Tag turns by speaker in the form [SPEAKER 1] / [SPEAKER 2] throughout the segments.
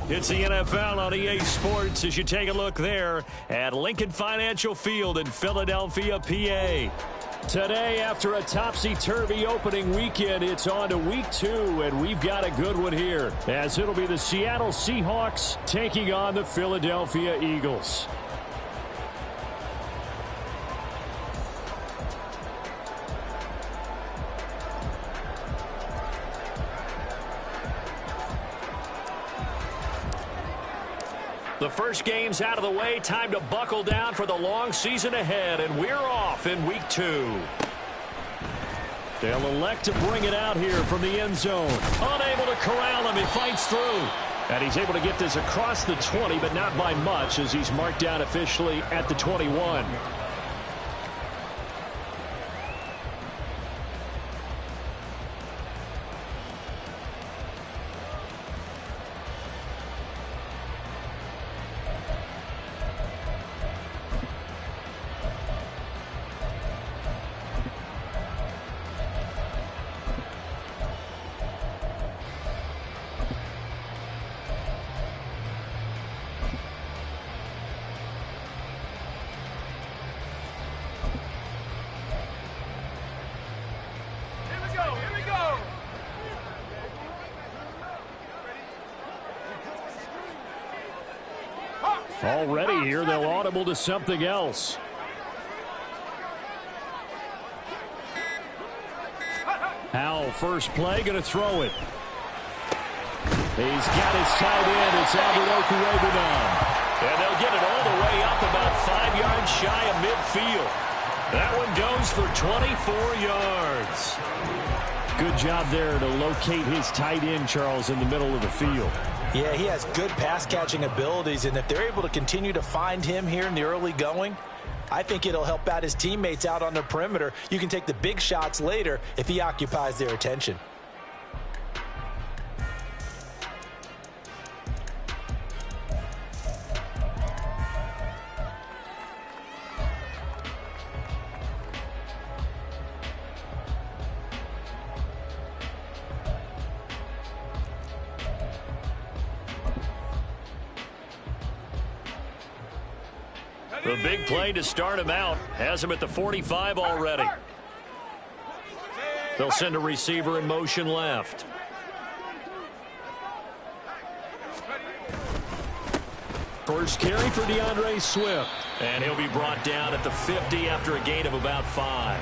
[SPEAKER 1] It's the NFL on EA Sports as you take a look there at Lincoln Financial Field in Philadelphia, PA. Today, after a topsy-turvy opening weekend, it's on to week 2, and we've got a good one here, as it'll be the Seattle Seahawks taking on the Philadelphia Eagles. The first game's out of the way. Time to buckle down for the long season ahead, and we're off in week 2. They'll elect to bring it out here from the end zone. Unable to corral him. He fights through. And he's able to get this across the 20, but not by much, as he's marked down officially at the 21. Already here, they'll audible to something else. Howell, first play, going to throw it. He's got his tight end. It's Albert Okwuegbunam. And they'll get it all the way up about 5 yards shy of midfield. That one goes for 24 yards. Good job there to locate his tight end, Charles, in the middle of the field.
[SPEAKER 2] Yeah, he has good pass-catching abilities, and if they're able to continue to find him here in the early going, I think it'll help out his teammates out on the perimeter. You can take the big shots later if he occupies their attention.
[SPEAKER 1] The big play to start him out has him at the 45 already. They'll send a receiver in motion left. First carry for DeAndre Swift. And he'll be brought down at the 50 after a gain of about 5.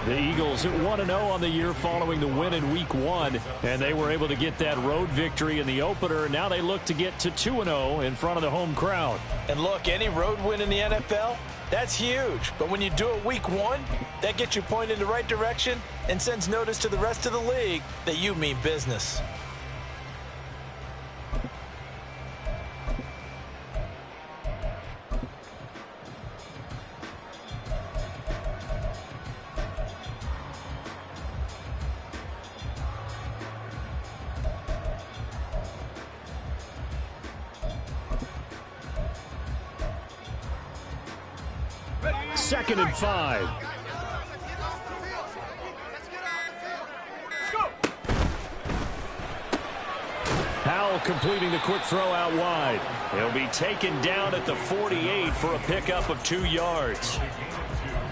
[SPEAKER 1] The Eagles at 1-0 on the year following the win in week 1. And they were able to get that road victory in the opener. Now they look to get to 2-0 in front of the home crowd.
[SPEAKER 2] And look, any road win in the NFL, that's huge. But when you do it week 1, that gets you pointed in the right direction and sends notice to the rest of the league that you mean business.
[SPEAKER 1] Second and 5. Howell completing the quick throw out wide. He'll be taken down at the 48 for a pickup of 2 yards.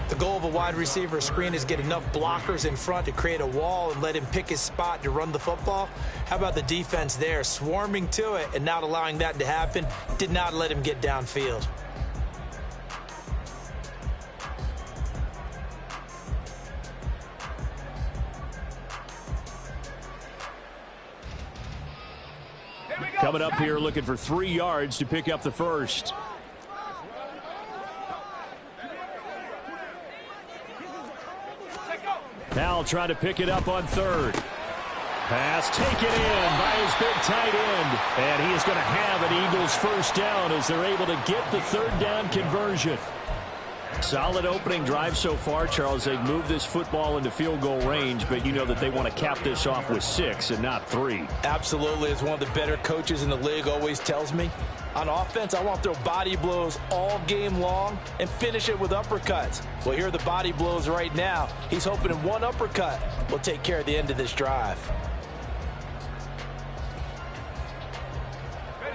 [SPEAKER 2] The goal of a wide receiver screen is get enough blockers in front to create a wall and let him pick his spot to run the football. How about the defense there, swarming to it and not allowing that to happen? Did not let him get downfield.
[SPEAKER 1] Coming up here looking for 3 yards to pick up the first. Howell trying to pick it up on third. Pass taken in by his big tight end. And he is going to have an Eagles first down as they're able to get the third down conversion. Solid opening drive so far, Charles. They've moved this football into field goal range, but you know that they want to cap this off with 6 and not 3.
[SPEAKER 2] Absolutely. As one of the better coaches in the league always tells me, on offense, I want to throw body blows all game long and finish it with uppercuts. Well, here are the body blows right now. He's hoping in one uppercut will take care of the end of this drive.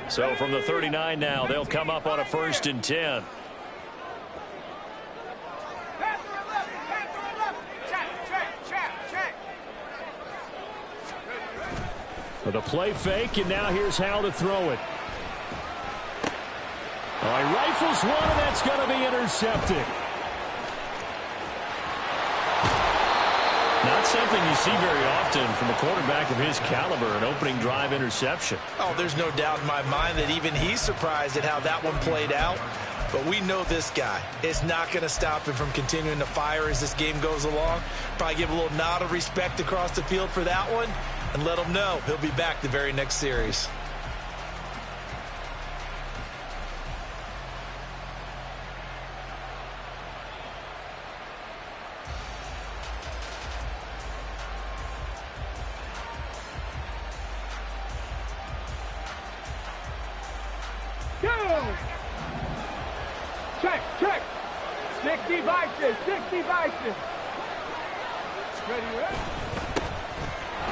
[SPEAKER 1] So from the 39 now, they'll come up on a 1st and 10. With a play fake, and now here's how to throw it. He rifles one, and that's going to be intercepted. Not something you see very often from a quarterback of his caliber, an opening drive interception.
[SPEAKER 2] Oh, there's no doubt in my mind that even he's surprised at how that one played out. But we know this guy is not going to stop him from continuing to fire as this game goes along. Probably give a little nod of respect across the field for that one and let him know he'll be back the very next series.
[SPEAKER 3] Check. 60 vices. Ready.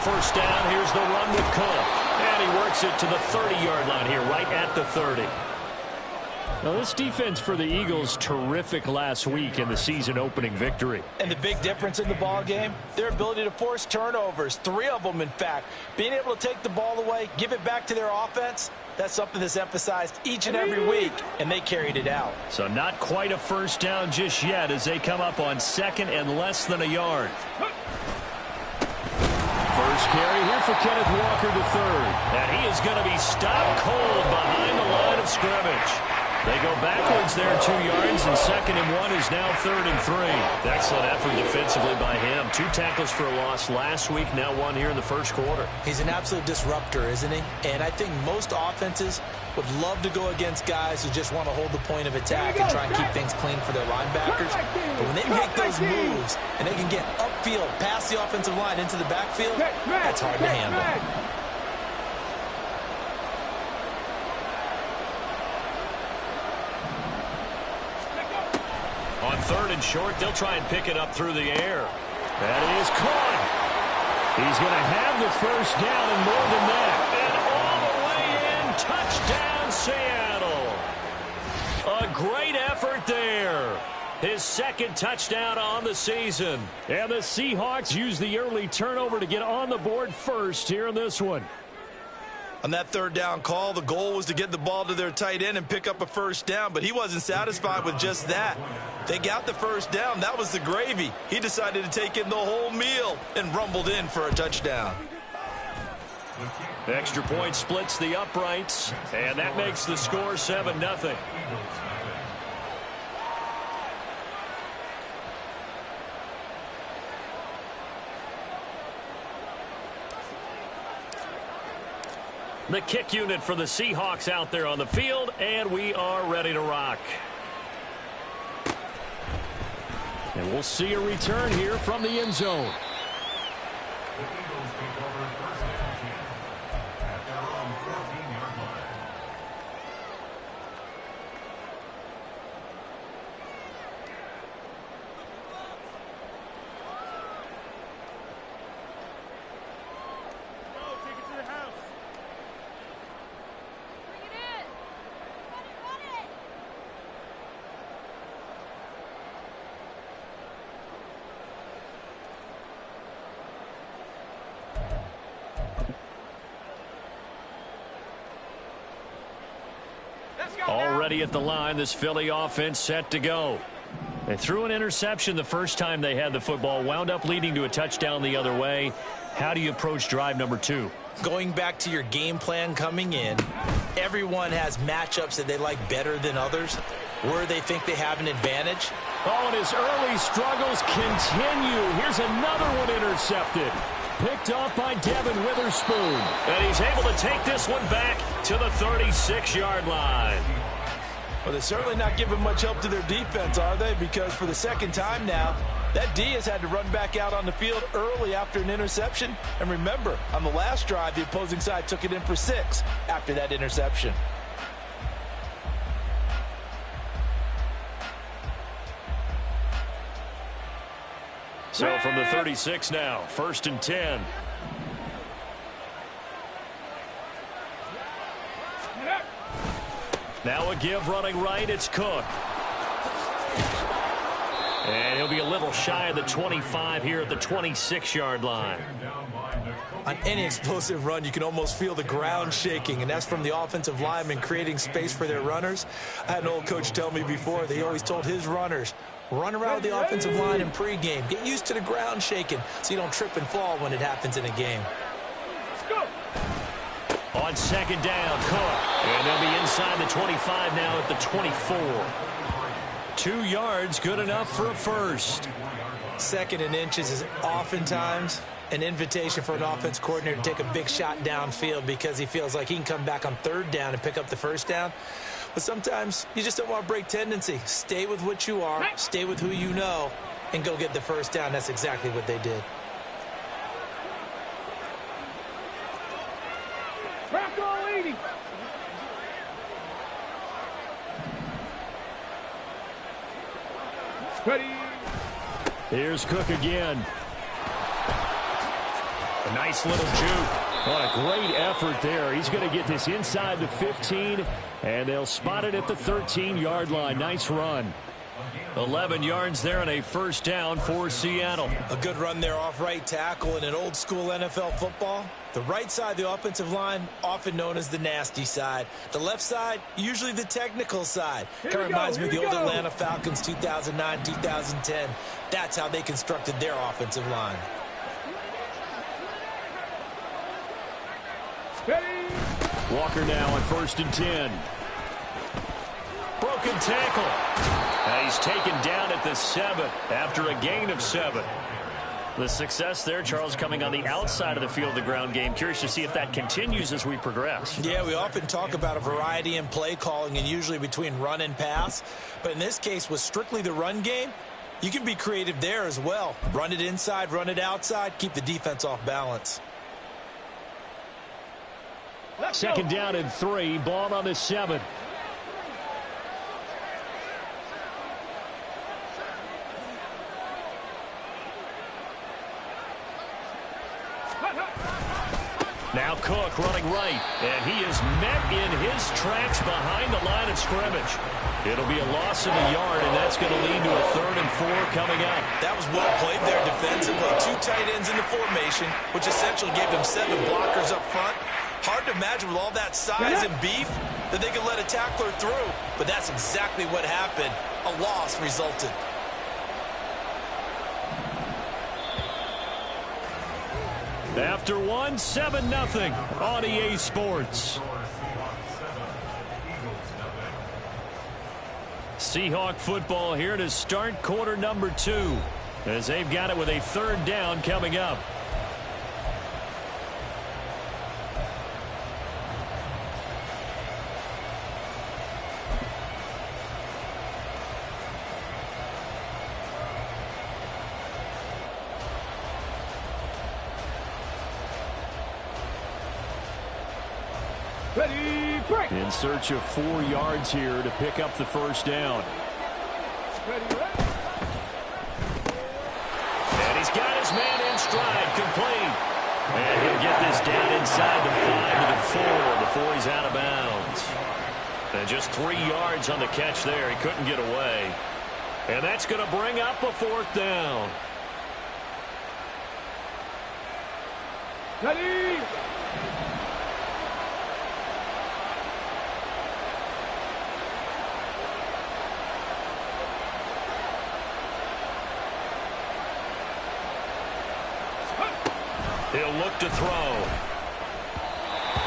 [SPEAKER 1] First down, here's the run with Cook. And he works it to the 30-yard line here, right at the 30. Now, this defense for the Eagles, terrific last week in the season-opening victory.
[SPEAKER 2] And the big difference in the ball game, their ability to force turnovers, 3 of them, in fact. Being able to take the ball away, give it back to their offense, that's something that's emphasized each and every week, and they carried it out.
[SPEAKER 1] So not quite a first down just yet as they come up on 2nd and less than a yard. First carry here for Kenneth Walker III. And he is going to be stopped cold behind the line of scrimmage. They go backwards there 2 yards, and 2nd and 1 is now 3rd and 3. Excellent effort defensively by him. 2 tackles for a loss last week, now 1 here in the first quarter.
[SPEAKER 2] He's an absolute disruptor, isn't he? And I think most offenses would love to go against guys who just want to hold the point of attack and try and keep things clean for their linebackers. But when they make those moves and they can get upfield, past the offensive line into the backfield, that's hard to handle.
[SPEAKER 1] On 3rd and short, they'll try and pick it up through the air. That is caught. He's going to have the first down and more than that. And all the way in, touchdown Seattle. A great effort there. His 2nd touchdown on the season. And the Seahawks use the early turnover to get on the board first here in this one.
[SPEAKER 2] On that 3rd down call, the goal was to get the ball to their tight end and pick up a first down, but he wasn't satisfied with just that. They got the first down. That was the gravy. He decided to take in the whole meal and rumbled in for a touchdown.
[SPEAKER 1] Extra point splits the uprights, and that makes the score 7-0. The kick unit for the Seahawks out there on the field, and we are ready to rock. And we'll see a return here from the end zone. Already at the line, this Philly offense set to go. They threw an interception the first time they had the football, wound up leading to a touchdown the other way. How do you approach drive number 2?
[SPEAKER 2] Going back to your game plan coming in, everyone has matchups that they like better than others, where they think they have an advantage.
[SPEAKER 1] Oh, and his early struggles continue. Here's another one intercepted. Picked off by Devin Witherspoon. And he's able to take this one back to the 36-yard line.
[SPEAKER 2] Well, they're certainly not giving much help to their defense, are they? Because for the 2nd time now, that D has had to run back out on the field early after an interception. And remember, on the last drive, the opposing side took it in for 6 after that interception.
[SPEAKER 1] So from the 36 now, 1st and 10. Now a give running right. It's Cook. And he'll be a little shy of the 25 here at the 26-yard line.
[SPEAKER 2] On any explosive run, you can almost feel the ground shaking, and that's from the offensive linemen creating space for their runners. I had an old coach tell me before, he always told his runners, run around the offensive line in pregame. Get used to the ground shaking so you don't trip and fall when it happens in a game.
[SPEAKER 1] On second down, Cook. And they'll be inside the 25 now at the 24. 2 yards, good enough for a first.
[SPEAKER 2] Second and inches is oftentimes an invitation for an offense coordinator to take a big shot downfield because he feels like he can come back on third down and pick up the first down. But sometimes you just don't want to break tendency. Stay with what you are, stay with who you know, and go get the first down. That's exactly what they did.
[SPEAKER 3] Crackle leading. Ready.
[SPEAKER 1] Here's Cook again. A nice little juke. What a great effort there. He's going to get this inside the 15, and they'll spot it at the 13-yard line. Nice run. 11 yards there and a first down for Seattle.
[SPEAKER 2] A good run there off right tackle in an old-school NFL football. The right side of the offensive line, often known as the nasty side. The left side, usually the technical side. Kind of reminds me of the old Atlanta Falcons 2009, 2010. That's how they constructed their offensive line.
[SPEAKER 1] Walker now on 1st and 10. Broken tackle. He's taken down at the 7 after a gain of 7. The success there, Charles, coming on the outside of the field, the ground game. Curious to see if that continues as we progress.
[SPEAKER 2] Yeah, we often talk about a variety in play calling and usually between run and pass. But in this case, with strictly the run game, you can be creative there as well. Run it inside, run it outside, keep the defense off balance.
[SPEAKER 1] Second down and 3, ball on the 7. Now Cook running right, and he is met in his tracks behind the line of scrimmage. It'll be a loss of a yard, and that's going to lead to a 3rd and 4 coming up.
[SPEAKER 2] That was well played there defensively. 2 tight ends in the formation, which essentially gave them 7 blockers up front. Hard to imagine with all that size and beef that they could let a tackler through, but that's exactly what happened. A loss resulted.
[SPEAKER 1] After 1, 7-0 on EA Sports. Seahawk football here to start quarter number 2 as they've got it with a 3rd down coming up.
[SPEAKER 3] Ready, break.
[SPEAKER 1] In search of 4 yards here to pick up the first down.
[SPEAKER 3] Ready.
[SPEAKER 1] And he's got his man in stride, complete. And he'll get this down inside the 5 to the 4 before he's out of bounds. And just 3 yards on the catch there. He couldn't get away. And that's going to bring up a 4th down.
[SPEAKER 3] Ready.
[SPEAKER 1] He'll look to throw.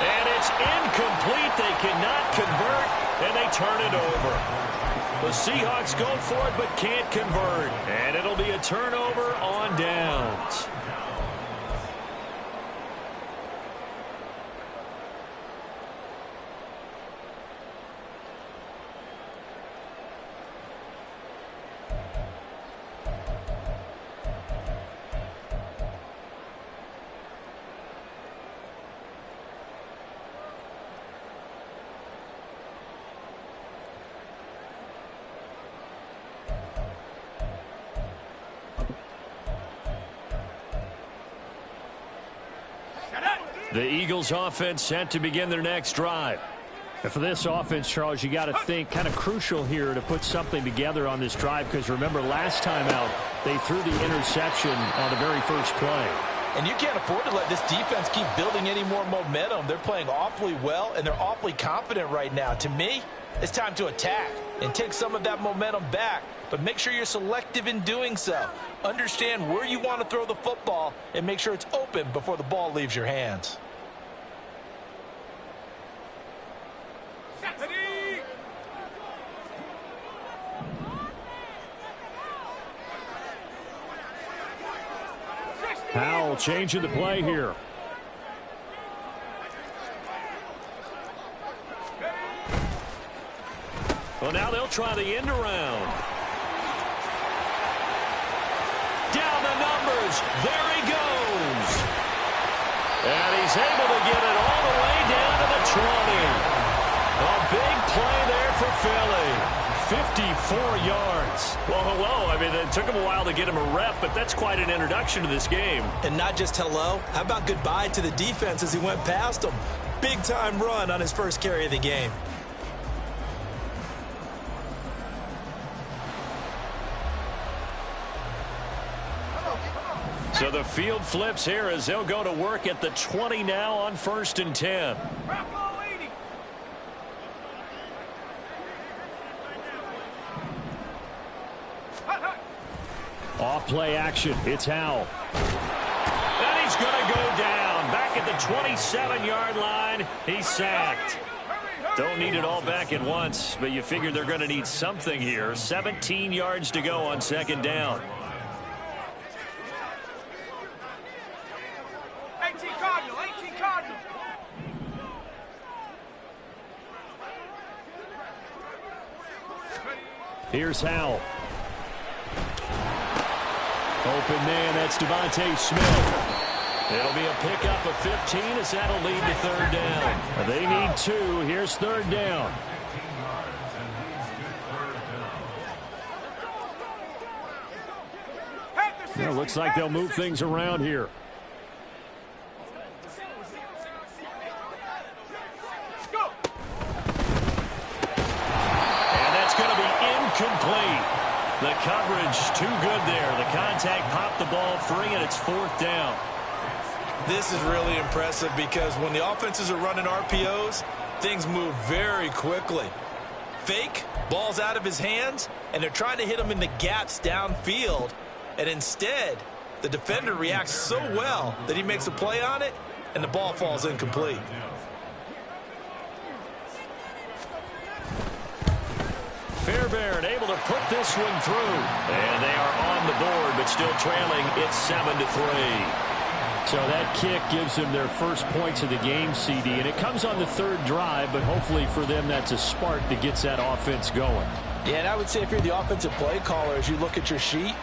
[SPEAKER 1] And it's incomplete. They cannot convert, and they turn it over. The Seahawks go for it but can't convert. And it'll be a turnover on downs. The Eagles offense set to begin their next drive. And for this offense, Charles, you got to think kind of crucial here to put something together on this drive, because remember last time out they threw the interception on the very first play.
[SPEAKER 2] And you can't afford to let this defense keep building any more momentum. They're playing awfully well, and they're awfully confident right now. To me, it's time to attack and take some of that momentum back, but make sure you're selective in doing so. Understand where you want to throw the football and make sure it's open before the ball leaves your hands.
[SPEAKER 1] Howell changing the play here. Well, now they'll try the end around. Down the numbers. There he goes. And he's able to get it all the way down to the 20. A big play there for Philly. 54 yards. Well, hello. I mean, it took him a while to get him a rep, but that's quite an introduction to this game.
[SPEAKER 2] And not just hello. How about goodbye to the defense as he went past him? Big-time run on his first carry of the game.
[SPEAKER 1] So the field flips here as they'll go to work at the 20 now on 1st and 10. Off-play action. It's Howell. And he's going to go down. Back at the 27-yard line. He's sacked. Don't need it all back at once, but you figure they're going to need something here. 17 yards to go on 2nd down.
[SPEAKER 3] 18 Cardinal, 18 Cardinal.
[SPEAKER 1] Here's Howell. Open man, that's Devontae Smith. It'll be a pickup of 15 as that'll lead to 3rd down. They need 2. Here's 3rd down. Well, looks like they'll move things around here. And that's going to be incomplete. The coverage too good there. The contact popped the ball free, and it's 4th down.
[SPEAKER 2] This is really impressive because when the offenses are running RPOs, things move very quickly. Fake, ball's out of his hands, and they're trying to hit him in the gaps downfield. And instead, the defender reacts so well that he makes a play on it, and the ball falls incomplete.
[SPEAKER 1] Fairbairn able to put this one through. And they are on the board, but still trailing. It's 7-3. So that kick gives them their first points of the game, CD. And it comes on the 3rd drive, but hopefully for them that's a spark that gets that offense going.
[SPEAKER 2] Yeah, and I would say if you're the offensive play caller, as you look at your sheet,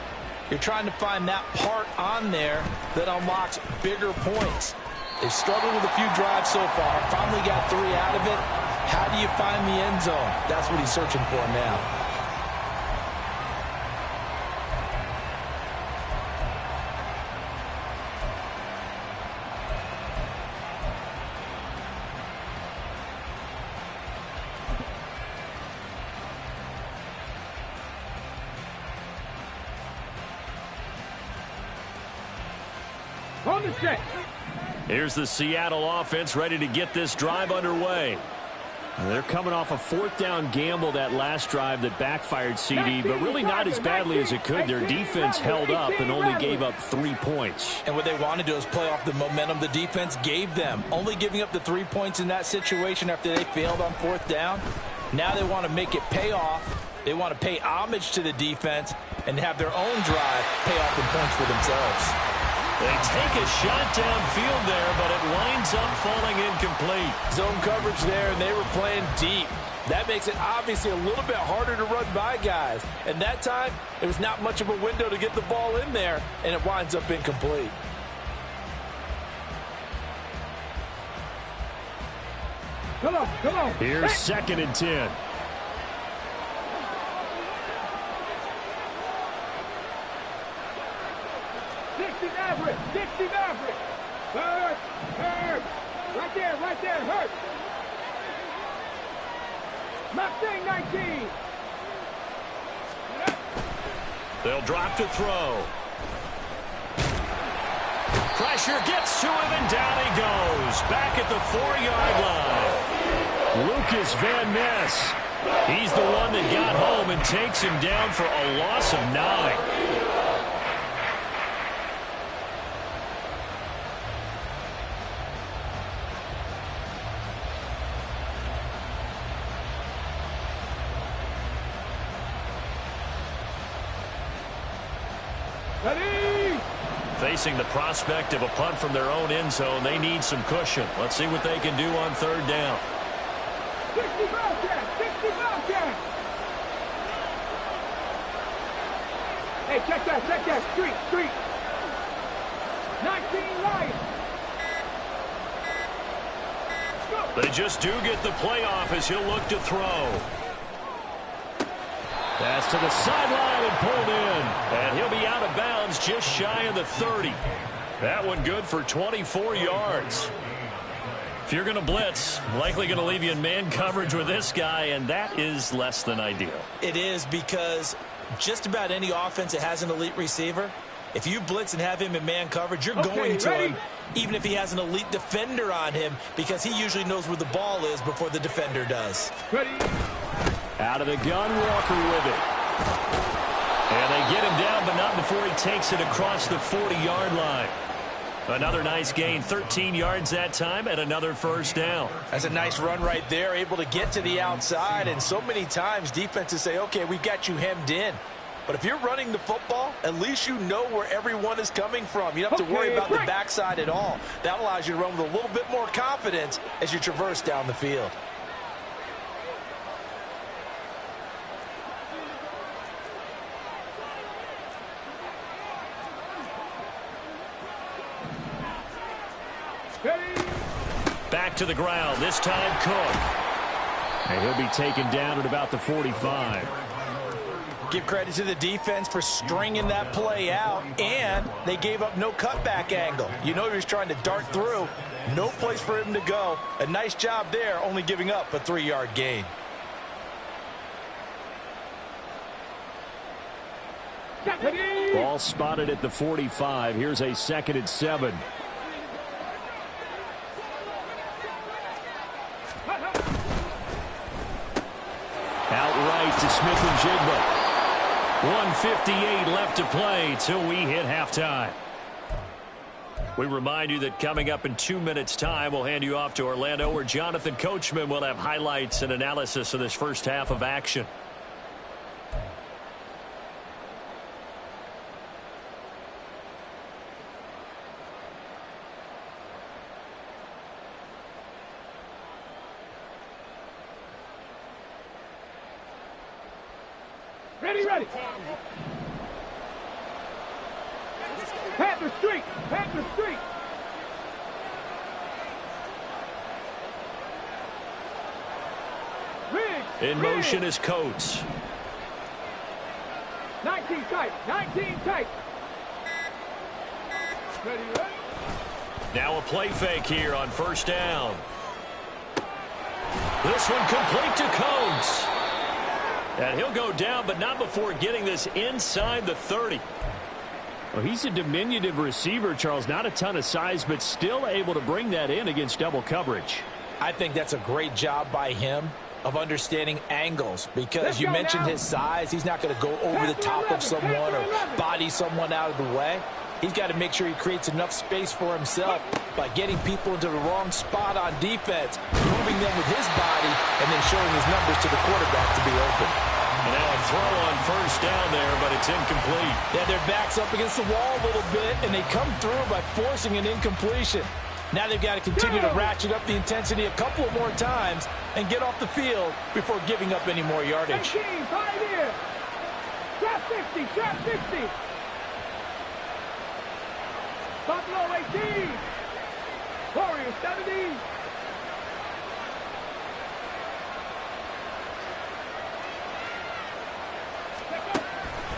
[SPEAKER 2] you're trying to find that part on there that unlocks bigger points. They've struggled with a few drives so far. Finally got 3 out of it. How do you find the end zone? That's what he's searching for now.
[SPEAKER 3] On the set.
[SPEAKER 1] Here's the Seattle offense ready to get this drive underway. They're coming off a 4th down gamble that last drive that backfired, CD, but really not as badly as it could. Their defense held up and only gave up 3 points.
[SPEAKER 2] And what they want to do is play off the momentum the defense gave them. Only giving up the 3 points in that situation after they failed on 4th down. Now they want to make it pay off. They want to pay homage to the defense and have their own drive pay off in points for themselves.
[SPEAKER 1] They take a shot downfield there, but it winds up falling incomplete.
[SPEAKER 2] Zone coverage there, and they were playing deep. That makes it obviously a little bit harder to run by guys. And that time, it was not much of a window to get the ball in there, and it winds up incomplete.
[SPEAKER 3] Come on, come on.
[SPEAKER 1] Here's 2nd and 10.
[SPEAKER 3] Dixie Maverick. Hurt. Right there, hurt. Mustang 19.
[SPEAKER 1] They'll drop to throw. Pressure gets to him, and down he goes. Back at the 4-yard line. Lucas Van Ness. He's the one that got home and takes him down for a loss of 9.
[SPEAKER 3] Ready?
[SPEAKER 1] Facing the prospect of a punt from their own end zone, they need some cushion. Let's see what they can do on 3rd down.
[SPEAKER 3] 60 Bobcat! 60 Bobcat! Hey, check that, street! 19 Lions! Go!
[SPEAKER 1] They just do get the playoff as he'll look to throw. Pass to the sideline and pulled in. And he'll be out of bounds just shy of the 30. That one good for 24 yards. If you're going to blitz, likely going to leave you in man coverage with this guy, and that is less than ideal.
[SPEAKER 2] It is, because just about any offense that has an elite receiver, if you blitz and have him in man coverage, you're going to him, even if he has an elite defender on him, because he usually knows where the ball is before the defender does.
[SPEAKER 3] Ready?
[SPEAKER 1] Out of the gun, Walker with it. And they get him down, but not before he takes it across the 40-yard line. Another nice gain, 13 yards that time, and another 1st down.
[SPEAKER 2] That's a nice run right there, able to get to the outside, and so many times defenses say, okay, we've got you hemmed in. But if you're running the football, at least you know where everyone is coming from. You don't have to worry about the backside at all. That allows you to run with a little bit more confidence as you traverse down the field.
[SPEAKER 1] Back to the ground, this time Cook. And he'll be taken down at about the 45.
[SPEAKER 2] Give credit to the defense for stringing that play out, and they gave up no cutback angle. You know he was trying to dart through. No place for him to go. A nice job there, only giving up a 3-yard gain.
[SPEAKER 1] Ball spotted at the 45. Here's a 2nd and 7. Outright to Smith-Njigba. 1:58 left to play till we hit halftime. We remind you that coming up in 2 minutes' time, we'll hand you off to Orlando, where Jonathan Coachman will have highlights and analysis of this first half of action.
[SPEAKER 3] Ready. Panther Street.
[SPEAKER 1] In motion is Coates.
[SPEAKER 3] 19 tight. Ready.
[SPEAKER 1] Now a play fake here on 1st down. This one complete to Coates. And he'll go down, but not before getting this inside the 30. Well, he's a diminutive receiver, Charles. Not a ton of size, but still able to bring that in against double coverage.
[SPEAKER 2] I think that's a great job by him of understanding angles, because you mentioned his size. He's not going to go over the top of someone or body someone out of the way. He's got to make sure he creates enough space for himself by getting people into the wrong spot on defense, moving them with his body, and then showing his numbers to the quarterback to be open.
[SPEAKER 1] And now a throw on 1st down there, but it's incomplete.
[SPEAKER 2] Yeah, their back's up against the wall a little bit, and they come through by forcing an incompletion. Now they've got to continue to ratchet up the intensity a couple of more times and get off the field before giving up any more yardage.
[SPEAKER 3] 18, Pioneer. Trap 50. Buffalo 18. Warriors 70.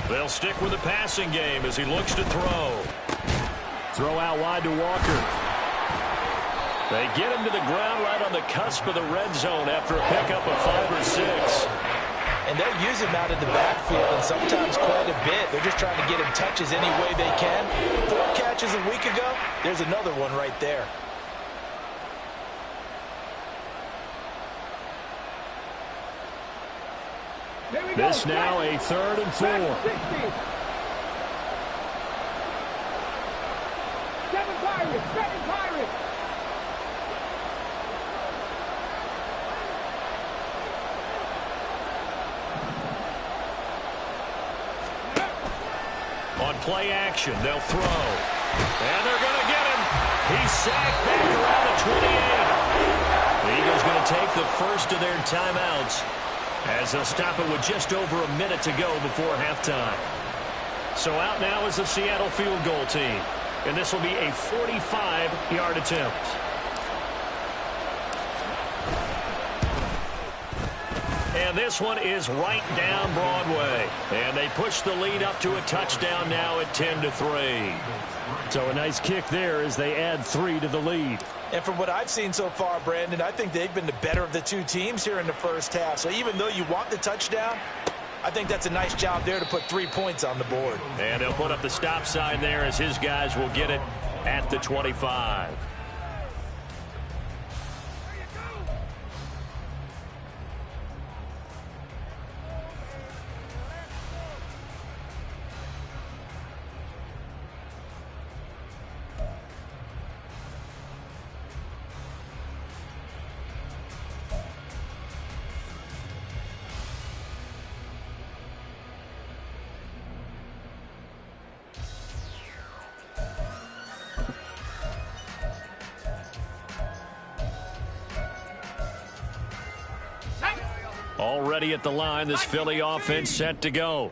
[SPEAKER 1] They'll stick with the passing game as he looks to throw. Throw out wide to Walker. They get him to the ground right on the cusp of the red zone after a pickup of 5 or 6.
[SPEAKER 2] And they'll use him out in the backfield, and sometimes quite a bit. They're just trying to get him touches any way they can. 4 catches a week ago, there's another one right there.
[SPEAKER 1] This now a 3rd and 4.
[SPEAKER 3] 7 Pirates, 7 Pirates.
[SPEAKER 1] On play action, they'll throw. And they're going to get him. He's sacked back around the 28. The Eagles going to take the first of their timeouts as they'll stop it with just over a minute to go before halftime. So out now is the Seattle field goal team. And this will be a 45-yard attempt. And this one is right down Broadway. And they push the lead up to a touchdown now at 10-3. So a nice kick there as they add 3 to the lead.
[SPEAKER 2] And from what I've seen so far, Brandon, I think they've been the better of the 2 teams here in the first half. So even though you want the touchdown, I think that's a nice job there to put 3 points on the board.
[SPEAKER 1] And they'll put up the stop sign there as his guys will get it at the 25. Already at the line, this Philly offense set to go.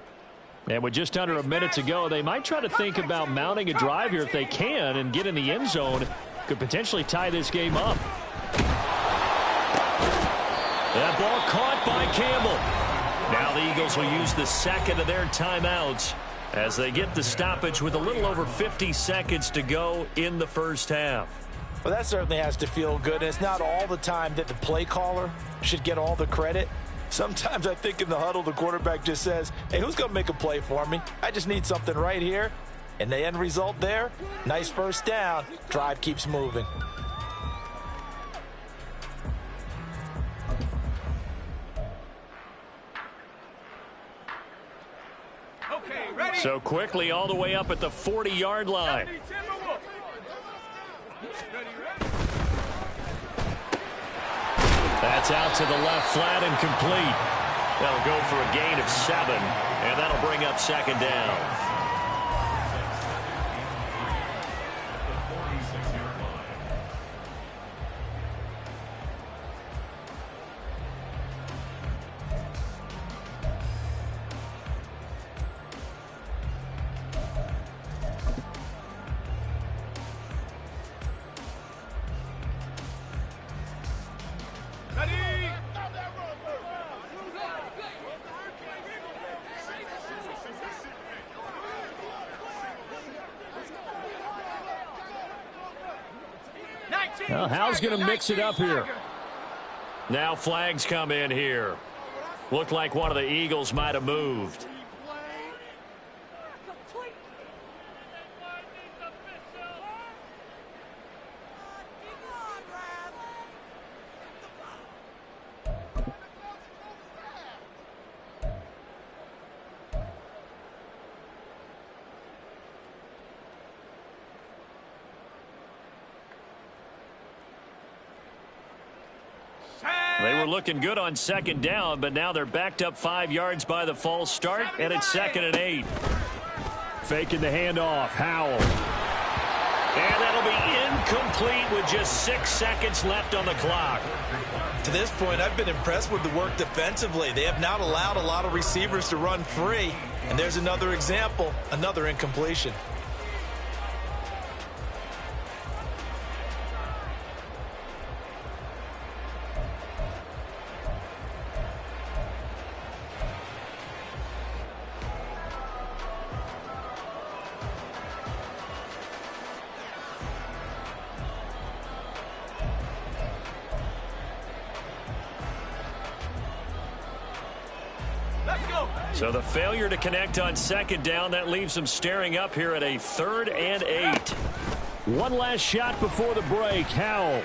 [SPEAKER 1] And with just under a minute to go, they might try to think about mounting a drive here if they can and get in the end zone. Could potentially tie this game up. That ball caught by Campbell. Now the Eagles will use the second of their timeouts as they get the stoppage with a little over 50 seconds to go in the first half.
[SPEAKER 2] Well, that certainly has to feel good. And it's not all the time that the play caller should get all the credit. Sometimes I think in the huddle, the quarterback just says, hey, who's going to make a play for me? I just need something right here. And the end result there, nice first down. Drive keeps moving.
[SPEAKER 3] Okay, ready.
[SPEAKER 1] So quickly all the way up at the 40-yard line. That's out to the left, flat and complete. That'll go for a gain of 7, and that'll bring up second down. Well, Hal's going to mix it up here. Now flags come in here. Looked like one of the Eagles might have moved. They were looking good on second down, but now they're backed up 5 yards by the false start, and it's 2nd and 8. Faking the handoff, Howell. And that'll be incomplete with just 6 seconds left on the clock.
[SPEAKER 2] To this point, I've been impressed with the work defensively. They have not allowed a lot of receivers to run free. And there's another example, another incompletion.
[SPEAKER 1] So the failure to connect on second down, that leaves them staring up here at a 3rd and 8. One last shot before the break. Howell.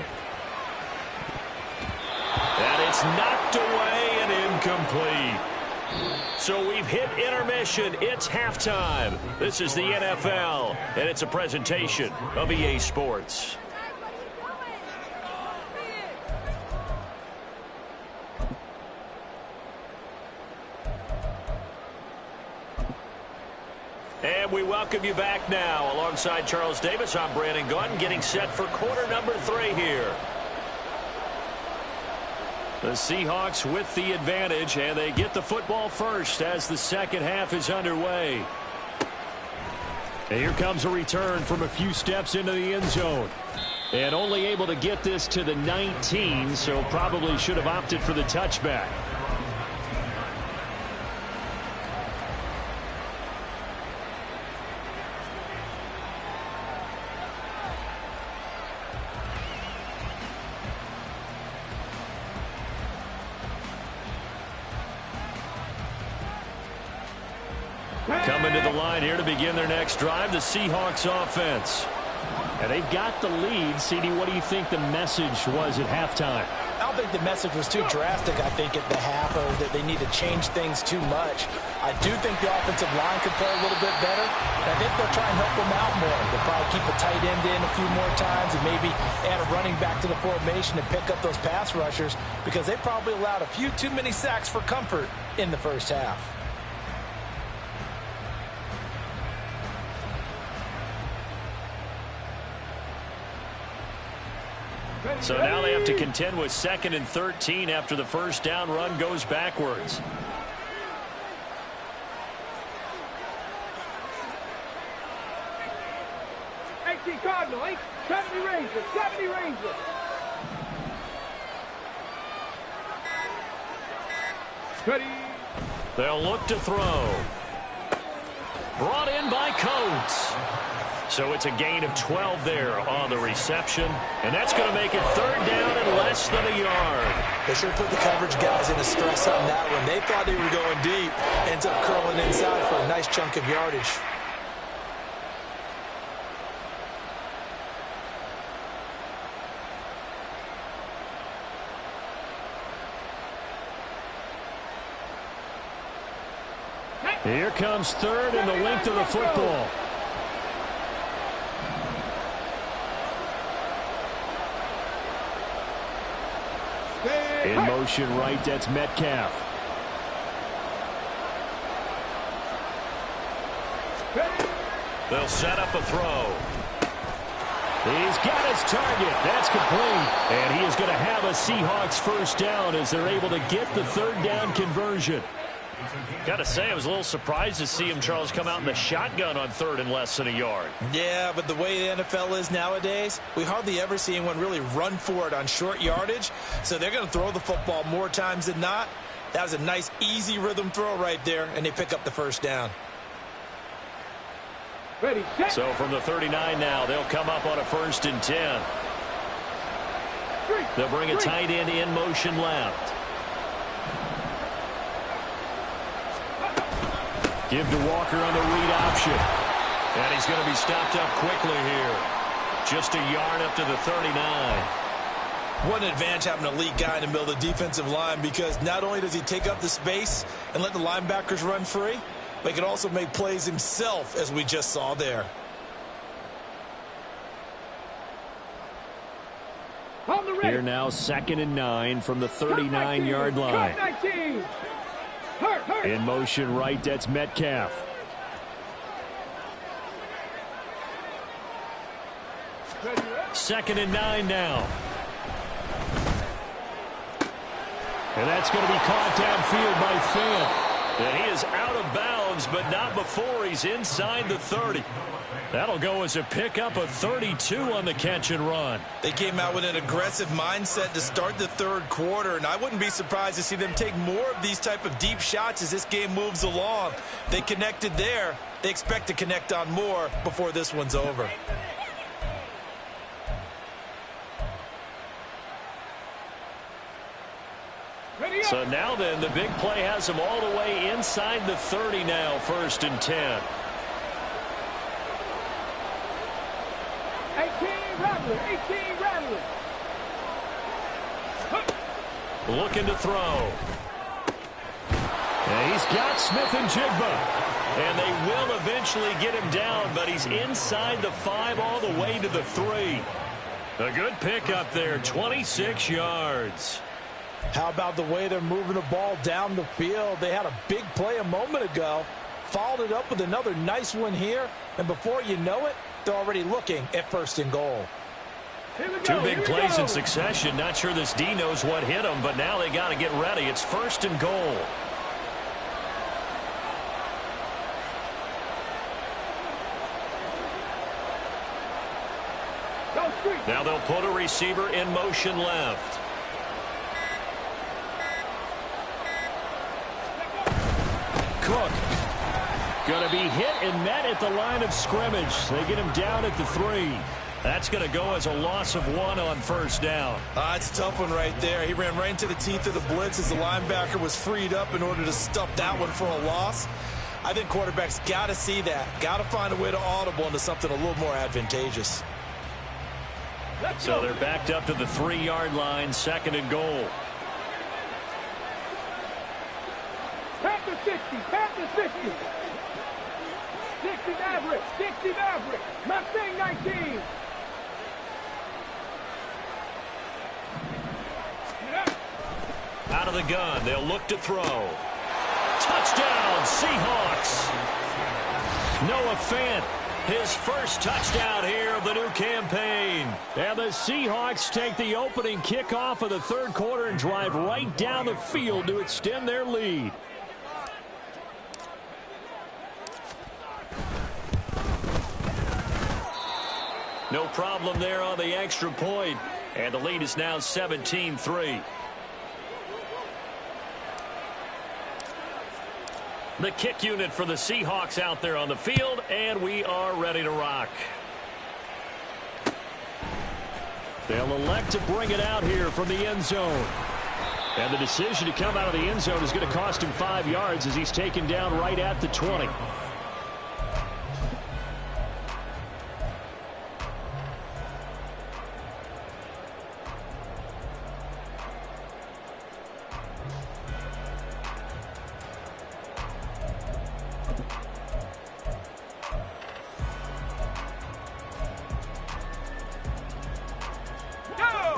[SPEAKER 1] And it's knocked away and incomplete. So we've hit intermission. It's halftime. This is the NFL, and it's a presentation of EA Sports. And we welcome you back now. Alongside Charles Davis, I'm Brandon Gaudin, getting set for quarter number 3 here. The Seahawks with the advantage, and they get the football first as the second half is underway. And here comes a return from a few steps into the end zone. And only able to get this to the 19, so probably should have opted for the touchback. Coming to the line here to begin their next drive, the Seahawks offense. And they've got the lead. CD, what do you think the message was at halftime?
[SPEAKER 2] I don't think the message was too drastic, I think, at the half, or that they need to change things too much. I do think the offensive line could play a little bit better. I think they'll try and help them out more. They'll probably keep a tight end in a few more times and maybe add a running back to the formation and pick up those pass rushers, because they probably allowed a few too many sacks for comfort in the first half.
[SPEAKER 1] So now they have to contend with 2nd and 13 after the first down run goes backwards.
[SPEAKER 3] Cardinal, 70 Rangers, 70 Rangers. Ready.
[SPEAKER 1] They'll look to throw. Brought in by Coates. So it's a gain of 12 there on the reception. And that's going to make it 3rd down and less than a yard.
[SPEAKER 2] They sure put the coverage guys in a stress on that one. They thought they were going deep. Ends up curling inside for a nice chunk of yardage.
[SPEAKER 1] Here comes 3rd and the length of the football. In motion right, that's Metcalf. They'll set up a throw. He's got his target. That's complete. And he is going to have a Seahawks first down as they're able to get the 3rd down conversion. Got to say, I was a little surprised to see him, Charles, come out in the shotgun on 3rd and less than a yard.
[SPEAKER 2] Yeah, but the way the NFL is nowadays, we hardly ever see anyone really run for it on short yardage. So they're going to throw the football more times than not. That was a nice, easy rhythm throw right there, and they pick up the first down.
[SPEAKER 3] Ready, set.
[SPEAKER 1] So from the 39 now, they'll come up on a 1st and 10. They'll bring a tight end in motion left. Give to Walker on the read option. And he's going to be stopped up quickly here. Just a yard up to the 39.
[SPEAKER 2] What an advantage having an elite guy in the middle of the defensive line, because not only does he take up the space and let the linebackers run free, but he can also make plays himself, as we just saw there.
[SPEAKER 1] Here now, 2nd and 9 from the 39-yard line. In motion right, that's Metcalf. Second and 9 now. And that's going to be caught downfield by Fant. And he is out of bounds, but not before he's inside the 30. That'll go as a pickup of 32 on the catch and run.
[SPEAKER 2] They came out with an aggressive mindset to start the 3rd quarter, and I wouldn't be surprised to see them take more of these type of deep shots as this game moves along. They connected there. They expect to connect on more before this one's over.
[SPEAKER 1] So now then, the big play has him all the way inside the 30 now, 1st and 10.
[SPEAKER 3] 18 Rattler, 18 Rattler.
[SPEAKER 1] Looking to throw. And he's got Smith and Jigba. And they will eventually get him down, but he's inside the 5 all the way to the 3. A good pickup there, 26 yards.
[SPEAKER 2] How about the way they're moving the ball down the field? They had a big play a moment ago, followed it up with another nice one here, and before you know it, they're already looking at 1st and goal.
[SPEAKER 1] Two big plays in succession. Not sure this D knows what hit him, but now they got to get ready. It's 1st and goal. Now they'll put a receiver in motion left. Cook. Going to be hit and met at the line of scrimmage. They get him down at the 3. That's going to go as a loss of 1 on 1st down.
[SPEAKER 2] It's a tough one right there. He ran right into the teeth of the blitz as the linebacker was freed up in order to stuff that one for a loss. I think quarterbacks got to see that. Got to find a way to audible into something a little more advantageous.
[SPEAKER 1] So they're backed up to the 3-yard line, 2nd and goal.
[SPEAKER 3] Panthers 60, Panthers 50. 60 Maverick, 60 Maverick. Mustang 19.
[SPEAKER 1] Out of the gun, they'll look to throw. Touchdown, Seahawks. Noah Fant, his first touchdown here of the new campaign. And the Seahawks take the opening kickoff of the 3rd quarter and drive right down the field to extend their lead. No problem there on the extra point. And the lead is now 17-3. The kick unit for the Seahawks out there on the field, and we are ready to rock. They'll elect to bring it out here from the end zone. And the decision to come out of the end zone is going to cost him 5 yards as he's taken down right at the 20.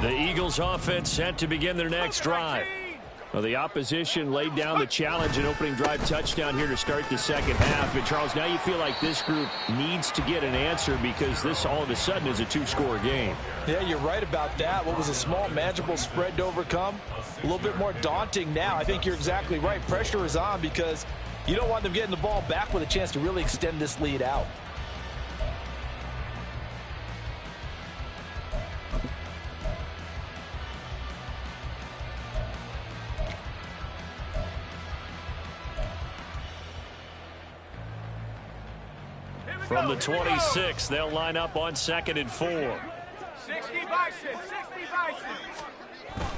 [SPEAKER 1] The Eagles offense set to begin their next drive. Well, the opposition laid down the challenge and opening drive touchdown here to start the 2nd half. And, Charles, now you feel like this group needs to get an answer because this all of a sudden is a 2-score game.
[SPEAKER 2] Yeah, you're right about that. What was a small, manageable spread to overcome, a little bit more daunting now. I think you're exactly right. Pressure is on because you don't want them getting the ball back with a chance to really extend this lead out.
[SPEAKER 1] From the 26, they'll line up on 2nd and 4.
[SPEAKER 3] 60 Bison, 60 Bison.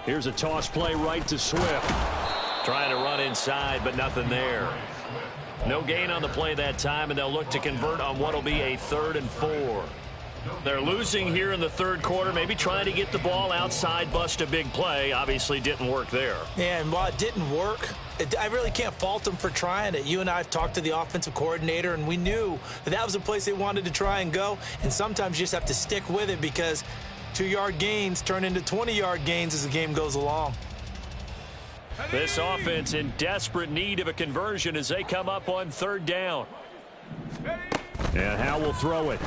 [SPEAKER 1] Here's a toss play right to Swift. Trying to run inside, but nothing there. No gain on the play that time, and they'll look to convert on what will be a 3rd and 4. They're losing here in the 3rd quarter, maybe trying to get the ball outside, bust a big play. Obviously didn't work there.
[SPEAKER 2] Yeah, and while it didn't work, I really can't fault them for trying it. You and I have talked to the offensive coordinator, and we knew that was a place they wanted to try and go. And sometimes you just have to stick with it because 2-yard gains turn into 20-yard gains as the game goes along.
[SPEAKER 1] This offense in desperate need of a conversion as they come up on 3rd down. And Howe will throw it.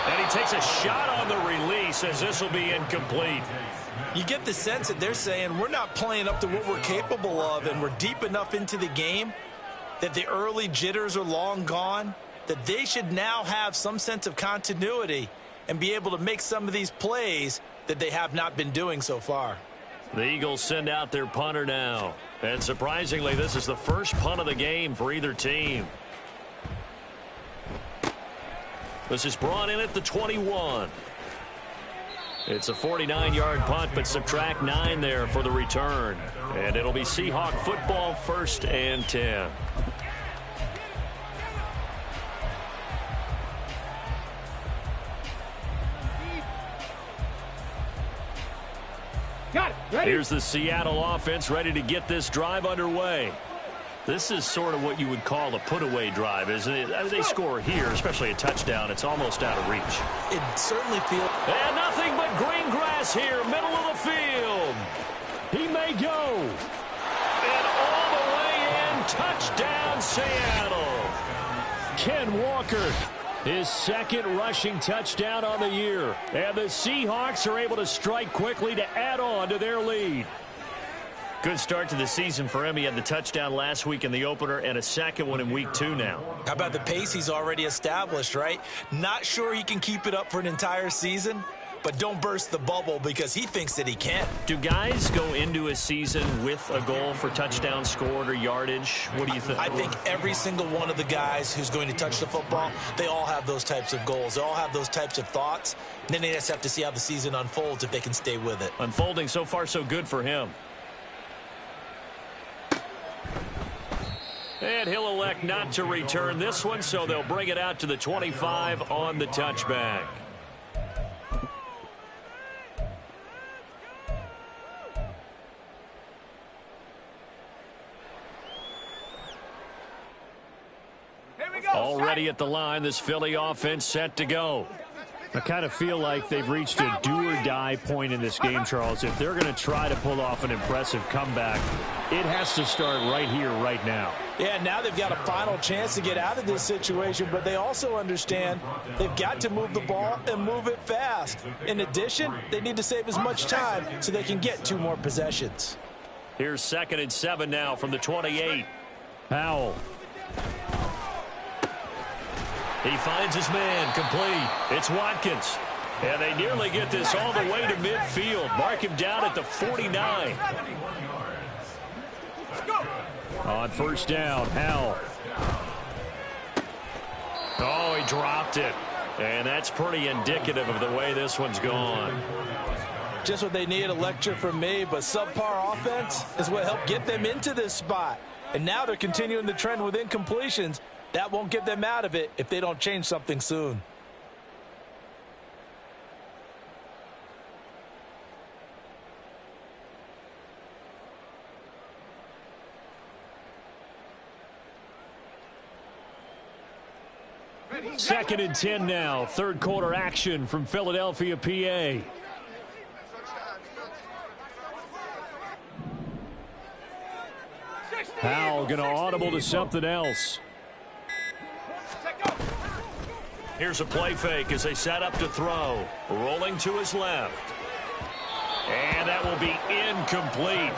[SPEAKER 1] And he takes a shot on the release as this will be incomplete.
[SPEAKER 2] You get the sense that they're saying we're not playing up to what we're capable of, and we're deep enough into the game that the early jitters are long gone, that they should now have some sense of continuity and be able to make some of these plays that they have not been doing so far.
[SPEAKER 1] The Eagles send out their punter now. And surprisingly, this is the first punt of the game for either team. This is brought in at the 21. It's a 49-yard punt, but subtract 9 there for the return. And it'll be Seahawk football, 1st and 10.
[SPEAKER 3] Got it. Ready?
[SPEAKER 1] Here's the Seattle offense ready to get this drive underway. This is sort of what you would call a put-away drive, isn't it? I mean, they score here, especially a touchdown. It's almost out of reach.
[SPEAKER 2] It certainly feels...
[SPEAKER 1] And nothing but green grass here, middle of the field. He may go. And all the way in, touchdown Seattle. Ken Walker, his 2nd rushing touchdown on the year. And the Seahawks are able to strike quickly to add on to their lead. Good start to the season for him. He had the touchdown last week in the opener and a 2nd one in week 2 now.
[SPEAKER 2] How about the pace he's already established, right? Not sure he can keep it up for an entire season, but don't burst the bubble because he thinks that he can.
[SPEAKER 1] Do guys go into a season with a goal for touchdown scored or yardage? What do you think?
[SPEAKER 2] I think every single one of the guys who's going to touch the football, they all have those types of goals. They all have those types of thoughts. And then they just have to see how the season unfolds if they can stay with it.
[SPEAKER 1] Unfolding so far so good for him. And he'll elect not to return this one, so they'll bring it out to the 25 on the touchback.
[SPEAKER 3] Here we go.
[SPEAKER 1] Already at the line, this Philly offense set to go.
[SPEAKER 4] I kind of feel like they've reached a do-or-die point in this game, Charles. If they're going to try to pull off an impressive comeback, it has to start right here, right now.
[SPEAKER 2] Yeah, now they've got a final chance to get out of this situation, but they also understand they've got to move the ball and move it fast. In addition, they need to save as much time so they can get 2 more possessions.
[SPEAKER 1] Here's 2nd and 7 now from the 28.
[SPEAKER 4] Powell.
[SPEAKER 1] He finds his man, complete. It's Watkins. And they nearly get this all the way to midfield. Mark him down at the 49.
[SPEAKER 4] On 1st down, Howell.
[SPEAKER 1] Oh, he dropped it. And that's pretty indicative of the way this one's gone.
[SPEAKER 2] Just what they need, a lecture from me, but subpar offense is what helped get them into this spot. And now they're continuing the trend with incompletions. That won't get them out of it if they don't change something soon.
[SPEAKER 4] Second and 10 now. 3rd quarter action from Philadelphia, PA. Powell going to audible to something else.
[SPEAKER 1] Here's a play fake as they set up to throw. Rolling to his left. And that will be incomplete.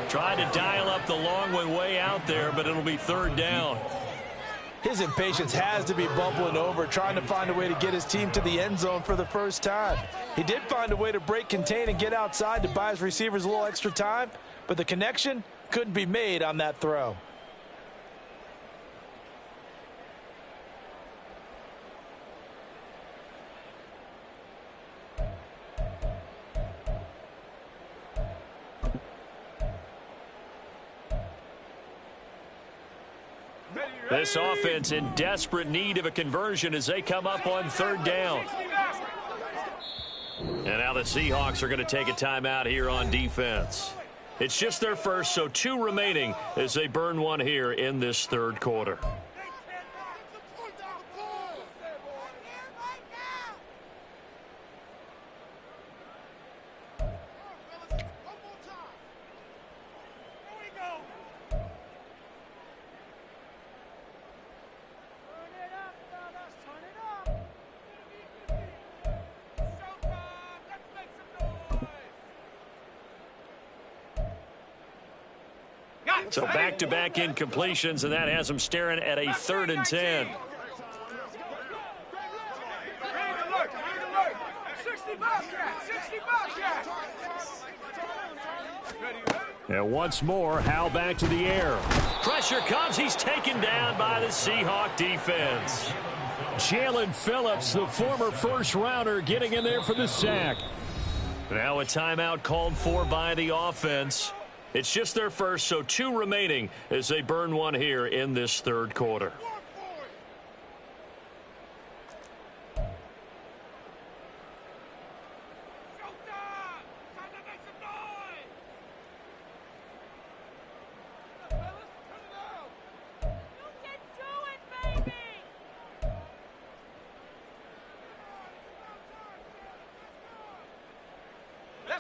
[SPEAKER 1] Trying to dial up the long way out there, but it'll be 3rd down.
[SPEAKER 2] His impatience has to be bubbling over, trying to find a way to get his team to the end zone for the first time. He did find a way to break contain and get outside to buy his receivers a little extra time, but the connection couldn't be made on that throw.
[SPEAKER 1] This offense in desperate need of a conversion as they come up on 3rd down. And now the Seahawks are going to take a timeout here on defense. It's just their first, so 2 remaining as they burn one here in this 3rd quarter. So back-to-back incompletions, and that has them staring at a 3rd and 10.
[SPEAKER 4] And once more, Howell back to the air.
[SPEAKER 1] Pressure comes. He's taken down by the Seahawk defense.
[SPEAKER 4] Jalen Phillips, the former 1st rounder, getting in there for the sack.
[SPEAKER 1] Now a timeout called for by the offense. It's just their first, so 2 remaining as they burn one here in this third quarter.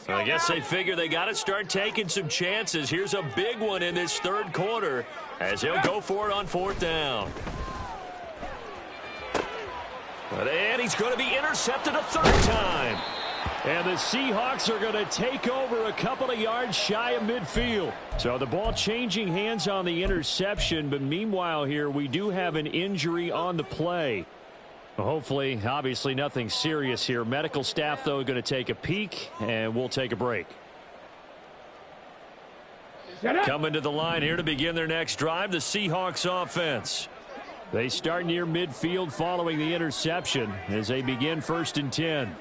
[SPEAKER 1] I guess they figure they got to start taking some chances. Here's a big one in this third quarter as he'll go for it on 4th down. And he's going to be intercepted a 3rd time. And the Seahawks are going to take over a couple of yards shy of midfield. So the ball changing hands on the interception, but meanwhile here we do have an injury on the play. Hopefully, obviously nothing serious here. Medical staff, though, going to take a peek, and we'll take a break. Coming to the line here to begin their next drive, the Seahawks offense. They start near midfield following the interception as they begin 1st and 10.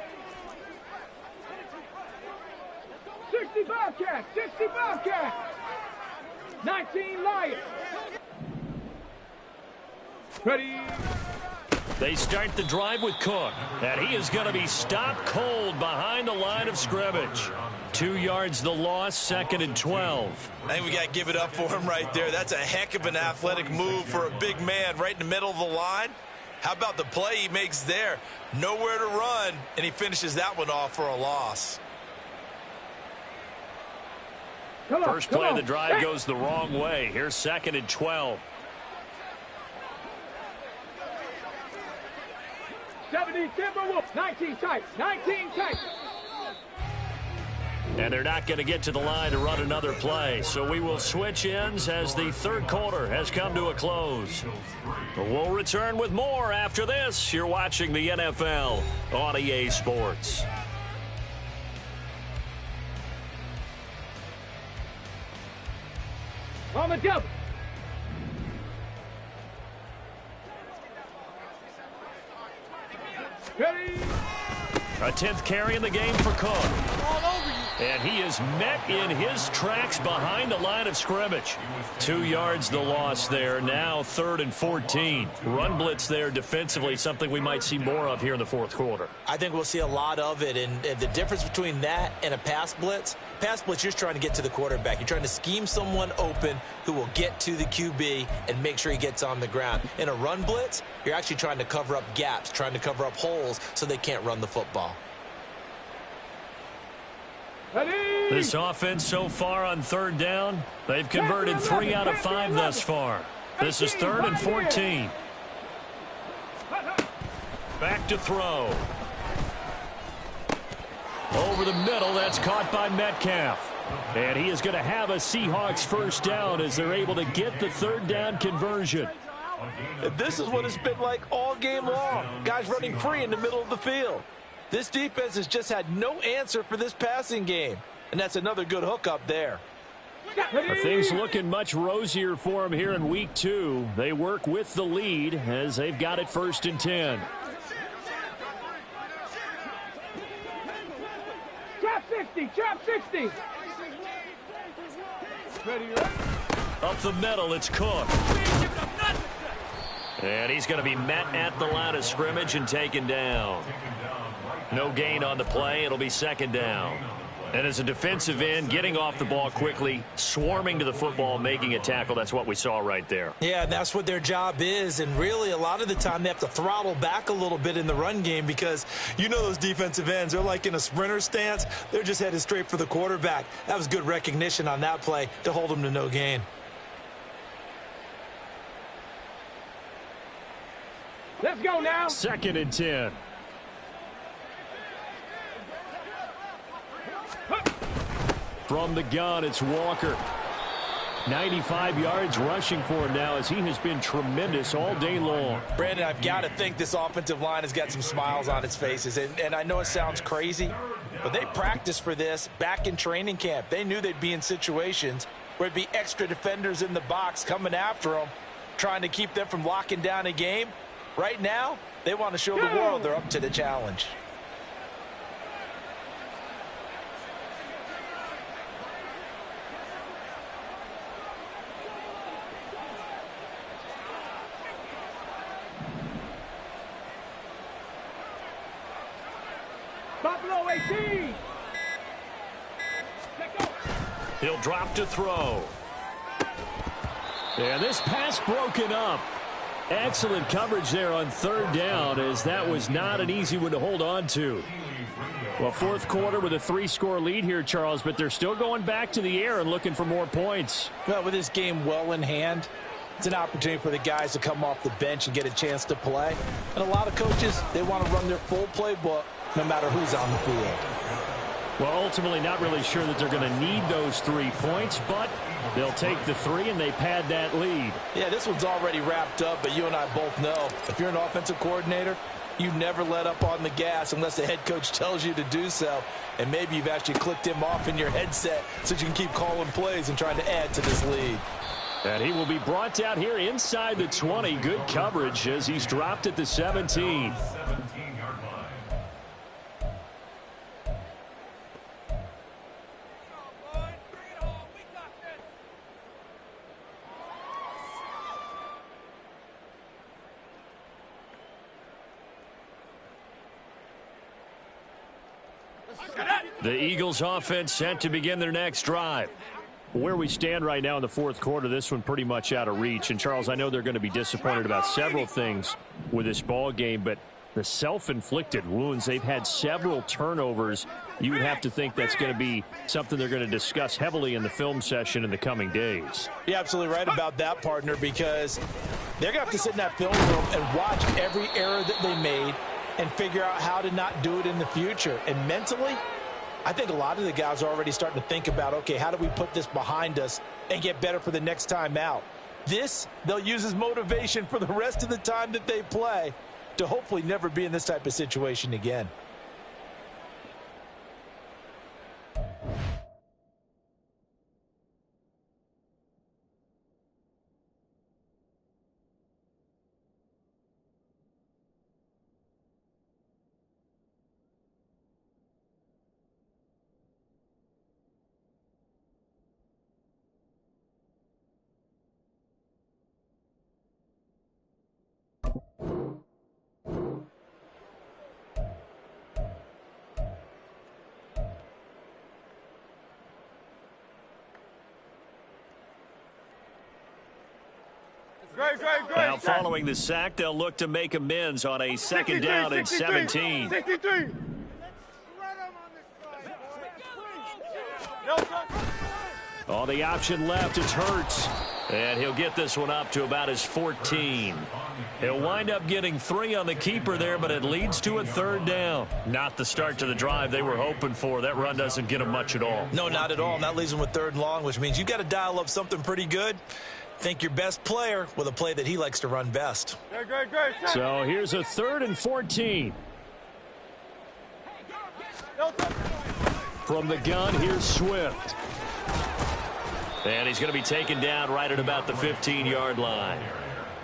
[SPEAKER 3] 60 Bobcats, 60 Bobcats, 19 Lions. Ready.
[SPEAKER 1] They start the drive with Cook, and he is going to be stopped cold behind the line of scrimmage. 2 yards the loss, 2nd and 12.
[SPEAKER 2] I think we got to give it up for him right there. That's a heck of an athletic move for a big man right in the middle of the line. How about the play he makes there? Nowhere to run, and he finishes that one off for a loss.
[SPEAKER 1] First play of the drive goes the wrong way. Here's 2nd and 12.
[SPEAKER 3] 70 Timberwolves, 19 tight, 19 tight.
[SPEAKER 1] And they're not going to get to the line to run another play. So we will switch ends as the third quarter has come to a close. We'll return with more after this. You're watching the NFL on EA Sports.
[SPEAKER 3] On the double. Ready.
[SPEAKER 1] A 10th carry in the game for Cook. And he is met in his tracks behind the line of scrimmage. 2 yards the loss there. Now 3rd and 14. Run blitz there defensively, something we might see more of here in the 4th quarter.
[SPEAKER 2] I think we'll see a lot of it. And the difference between that and a pass blitz, you're just trying to get to the quarterback. You're trying to scheme someone open who will get to the QB and make sure he gets on the ground. In a run blitz, you're actually trying to cover up gaps, trying to cover up holes so they can't run the football.
[SPEAKER 1] This offense so far on 3rd down, they've converted 3 out of 5 thus far. This is 3rd and 14. Back to throw. Over the middle, that's caught by Metcalf. And he is going to have a Seahawks 1st down as they're able to get the 3rd down conversion.
[SPEAKER 2] And this is what it's been like all game long. Guys running free in the middle of the field. This defense has just had no answer for this passing game. And that's another good hookup there.
[SPEAKER 1] Things looking much rosier for them here in week 2. They work with the lead as they've got it 1st and 10.
[SPEAKER 3] Chop 60, chop 60. Ready,
[SPEAKER 1] Up the middle, it's Cook. And he's going to be met at the line of scrimmage and taken down. No gain on the play. It'll be 2nd down. And as a defensive end, getting off the ball quickly, swarming to the football, making a tackle, that's what we saw right there.
[SPEAKER 2] Yeah, that's what their job is. And really, a lot of the time, they have to throttle back a little bit in the run game because you know those defensive ends, they're like in a sprinter stance. They're just headed straight for the quarterback. That was good recognition on that play to hold them to no gain.
[SPEAKER 3] Let's go now.
[SPEAKER 1] 2nd and 10. From the gun, it's Walker. 95 yards rushing for him now as he has been tremendous all day long.
[SPEAKER 2] Brandon, I've got to think this offensive line has got some smiles on its faces. And I know it sounds crazy, but they practiced for this back in training camp. They knew they'd be in situations where it'd be extra defenders in the box coming after them, trying to keep them from locking down a game. Right now, they want to show the world they're up to the challenge.
[SPEAKER 3] Buffalo 18. Let go.
[SPEAKER 1] He'll drop to throw. And this pass broken up. Excellent coverage there on third down, as that was not an easy one to hold on to. Well, fourth quarter with a 3-score lead here, Charles, but they're still going back to the air and looking for more points.
[SPEAKER 2] Well, with this game well in hand, it's an opportunity for the guys to come off the bench and get a chance to play. And a lot of coaches, they want to run their full playbook no matter who's on the field.
[SPEAKER 1] Well, ultimately not really sure that they're going to need those 3 points, but they'll take the 3 and they pad that lead.
[SPEAKER 2] Yeah, this one's already wrapped up, but you and I both know if you're an offensive coordinator, you never let up on the gas unless the head coach tells you to do so. And maybe you've actually clicked him off in your headset so you can keep calling plays and trying to add to this lead.
[SPEAKER 1] And he will be brought down here inside the 20. Good coverage as he's dropped at the 17. The Eagles offense set to begin their next drive. Where we stand right now in the fourth quarter, this one pretty much out of reach. And, Charles, I know they're going to be disappointed about several things with this ball game, but the self-inflicted wounds, they've had several turnovers. You would have to think that's going to be something they're going to discuss heavily in the film session in the coming days.
[SPEAKER 2] You're absolutely right about that, partner, because they're going to have to sit in that film room and watch every error that they made and figure out how to not do it in the future. And mentally, I think a lot of the guys are already starting to think about, okay, how do we put this behind us and get better for the next time out? This, they'll use as motivation for the rest of the time that they play to hopefully never be in this type of situation again.
[SPEAKER 3] Great.
[SPEAKER 1] Now, following the sack, they'll look to make amends on a second down at 17.
[SPEAKER 3] 63.
[SPEAKER 1] On the option left, it's Hurts. And he'll get this one up to about his 14. He'll wind up getting 3 on the keeper there, but it leads to a third down. Not the start to the drive they were hoping for. That run doesn't get them much at all.
[SPEAKER 2] No, not at all. And that leaves them with third and long, which means you've got to dial up something pretty good. Think your best player with a play that he likes to run best.
[SPEAKER 3] Great.
[SPEAKER 1] So here's a 3rd and 14. From the gun, here's Swift. And he's going to be taken down right at about the 15-yard line.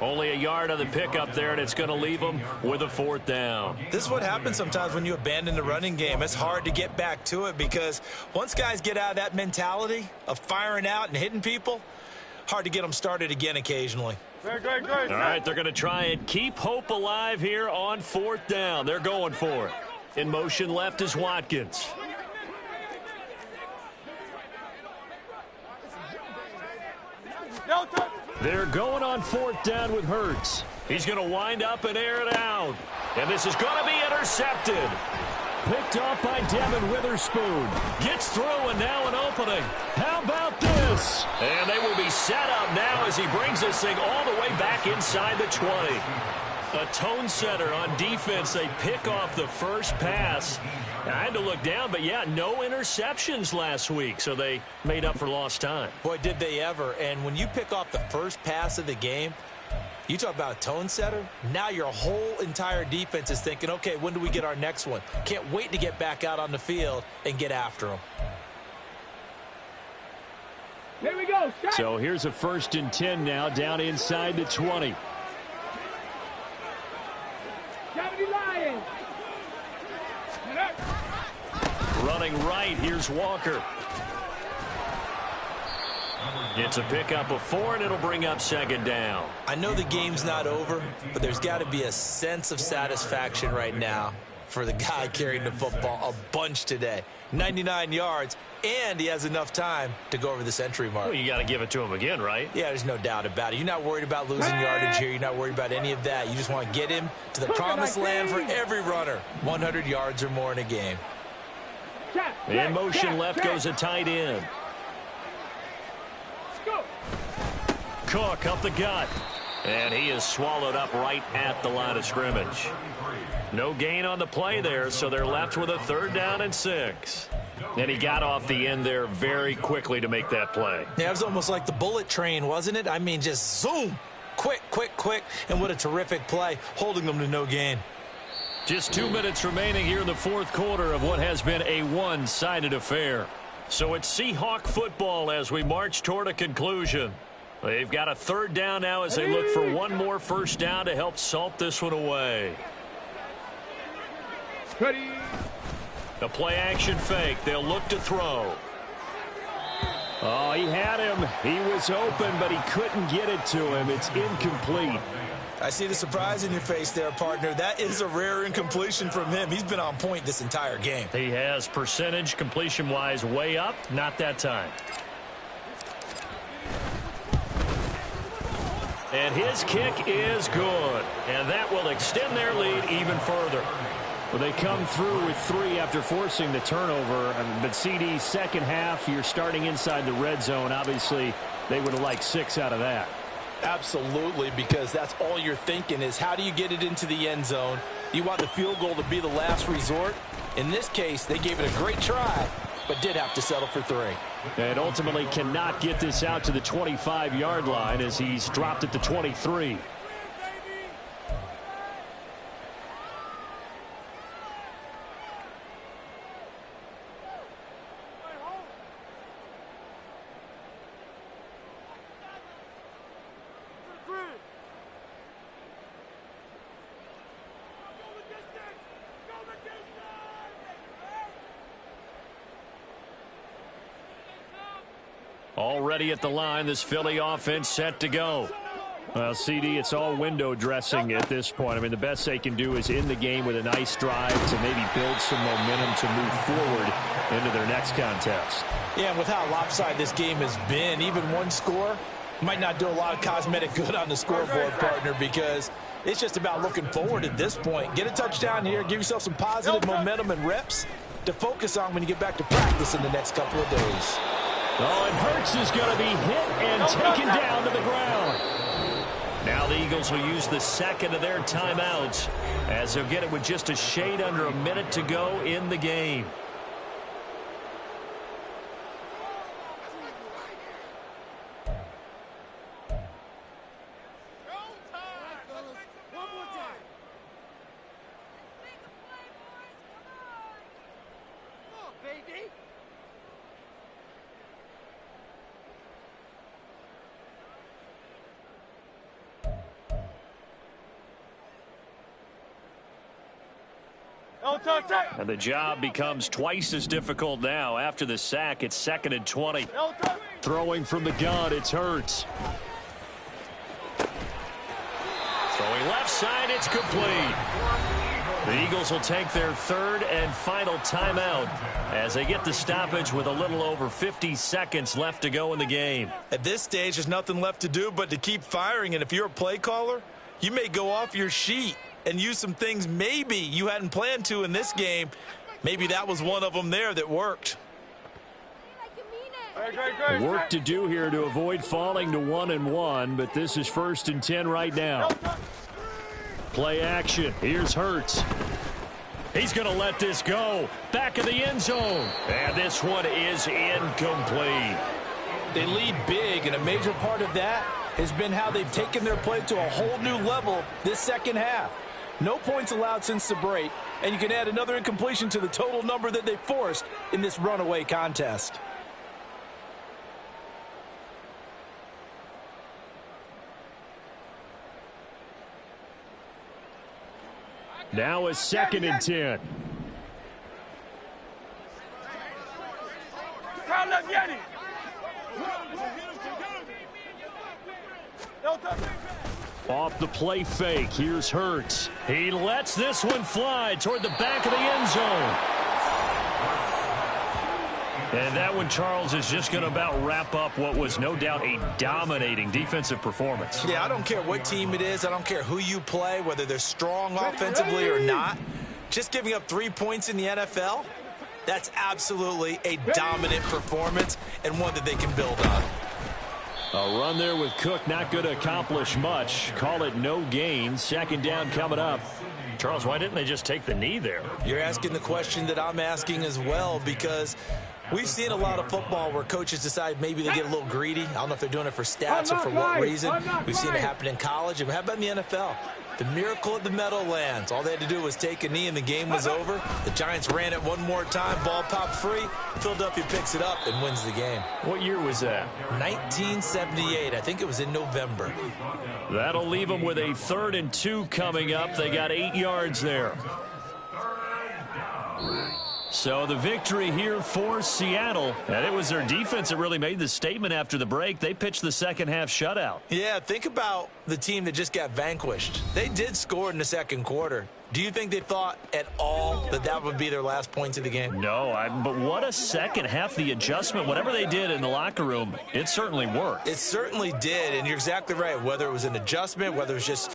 [SPEAKER 1] Only a yard on the pickup there, and it's going to leave him with a 4th down.
[SPEAKER 2] This is what happens sometimes when you abandon the running game. It's hard to get back to it because once guys get out of that mentality of firing out and hitting people, hard to get them started again occasionally.
[SPEAKER 3] Great.
[SPEAKER 1] All right, they're going to try and keep hope alive here on 4th down. They're going for it. In motion left is Watkins. They're going on 4th down with Hurts. He's going to wind up and air it out. And this is going to be intercepted. Picked off by Devin Witherspoon. Gets through and now an opening. How about this? And they will be set up now as he brings this thing all the way back inside the 20. A tone setter on defense. They pick off the first pass. I had to look down, but yeah, no interceptions last week, so they made up for lost time.
[SPEAKER 2] Boy, did they ever. And when you pick off the first pass of the game, you talk about a tone setter. Now your whole entire defense is thinking, okay, when do we get our next one? Can't wait to get back out on the field and get after them.
[SPEAKER 3] Here we go. Shot.
[SPEAKER 1] So here's a 1st and 10 now down inside the 20.
[SPEAKER 3] Johnny Lions.
[SPEAKER 1] Running right, here's Walker. It's a pickup of 4, and it'll bring up 2nd down.
[SPEAKER 2] I know the game's not over, but there's got to be a sense of satisfaction right now for the guy carrying the football a bunch today. 99 yards, and he has enough time to go over the century mark.
[SPEAKER 4] Well, you got to give it to him again, right?
[SPEAKER 2] Yeah, there's no doubt about it. You're not worried about losing yardage here. You're not worried about any of that. You just want to get him to the promised land for every runner. 100 yards or more in a game.
[SPEAKER 1] In motion left goes a tight end. Cook up the gut. And he is swallowed up right at the line of scrimmage. No gain on the play there, so they're left with a 3rd down and 6. And he got off the end there very quickly to make that play.
[SPEAKER 2] Yeah, it was almost like the bullet train, wasn't it? I mean, just zoom. Quick, quick, quick. And what a terrific play, holding them to no gain.
[SPEAKER 1] Just 2 minutes remaining here in the 4th quarter of what has been a one-sided affair. So it's Seahawk football as we march toward a conclusion. They've got a 3rd down now as they look for one more 1st down to help salt this one away.
[SPEAKER 3] Ready.
[SPEAKER 1] The play action fake. They'll look to throw. Oh, he had him. He was open, but he couldn't get it to him. It's incomplete.
[SPEAKER 2] I see the surprise in your face there, partner. That is a rare incompletion from him. He's been on point this entire game.
[SPEAKER 1] He has percentage completion-wise way up. Not that time. And his kick is good. And that will extend their lead even further. Well, they come through with 3 after forcing the turnover. But CD, second half, you're starting inside the red zone. Obviously, they would have liked 6 out of that.
[SPEAKER 5] Absolutely, because that's all you're thinking is how do you get it into the end zone? You want the field goal to be the last resort. In this case, they gave it a great try, but did have to settle for 3.
[SPEAKER 1] And ultimately cannot get this out to the 25-yard line as he's dropped at the 23. Already at the line, this Philly offense set to go. Well, CD, it's all window dressing at this point. I mean, the best they can do is in the game with a nice drive to maybe build some momentum to move forward into their next contest.
[SPEAKER 2] Yeah, and with how lopsided this game has been, even one score might not do a lot of cosmetic good on the scoreboard, partner, because it's just about looking forward at this point. Get a touchdown here, give yourself some positive momentum and reps to focus on when you get back to practice in the next couple of days.
[SPEAKER 1] Oh, and Hurts is going to be hit and taken down to the ground. Now the Eagles will use the second of their timeouts as they'll get it with just a shade under a minute to go in the game. And the job becomes twice as difficult now. After the sack, it's 2nd and 20. Throwing from the gun, it's Hurts. Throwing left side, it's complete. The Eagles will take their 3rd and final timeout as they get the stoppage with a little over 50 seconds left to go in the game.
[SPEAKER 2] At this stage, there's nothing left to do but to keep firing, and if you're a play caller, you may go off your sheet and use some things maybe you hadn't planned to in this game. Maybe that was one of them there that worked.
[SPEAKER 1] Work to do here to avoid falling to 1-1, but this is 1st and 10 right now. Play action. Here's Hurts. He's going to let this go. Back of the end zone. And this one is incomplete.
[SPEAKER 2] They lead big, and a major part of that has been how they've taken their play to a whole new level this second half. No points allowed since the break, and you can add another incompletion to the total number that they forced in this runaway contest.
[SPEAKER 1] Now is 2nd and 10. Off the play fake, here's Hurts. He lets this one fly toward the back of the end zone. And that one, Charles, is just going to about wrap up what was no doubt a dominating defensive performance.
[SPEAKER 2] Yeah, I don't care what team it is. I don't care who you play, whether they're strong offensively or not. Just giving up 3 points in the NFL, that's absolutely a dominant performance and one that they can build on.
[SPEAKER 1] A run there with Cook, not going to accomplish much. Call it no gain. Second down coming up.
[SPEAKER 4] Charles, why didn't they just take the knee there?
[SPEAKER 2] You're asking the question that I'm asking as well, because we've seen a lot of football where coaches decide maybe they get a little greedy. I don't know if they're doing it for stats or for what reason. We've seen it happen in college. And how about in the NFL? The miracle of the Meadowlands. All they had to do was take a knee and the game was over. The Giants ran it one more time. Ball popped free. Philadelphia picks it up and wins the game.
[SPEAKER 4] What year was that?
[SPEAKER 2] 1978. I think it was in November.
[SPEAKER 1] That'll leave them with a 3rd and 2 coming up. They got 8 yards there. So the victory here for Seattle. And it was their defense that really made the statement after the break. They pitched the second half shutout.
[SPEAKER 2] Yeah, think about the team that just got vanquished. They did score in the second quarter. Do you think they thought at all that that would be their last points of the game?
[SPEAKER 1] No, but what a second half. The adjustment, whatever they did in the locker room, it certainly worked.
[SPEAKER 2] It certainly did, and you're exactly right. Whether it was an adjustment, whether it was just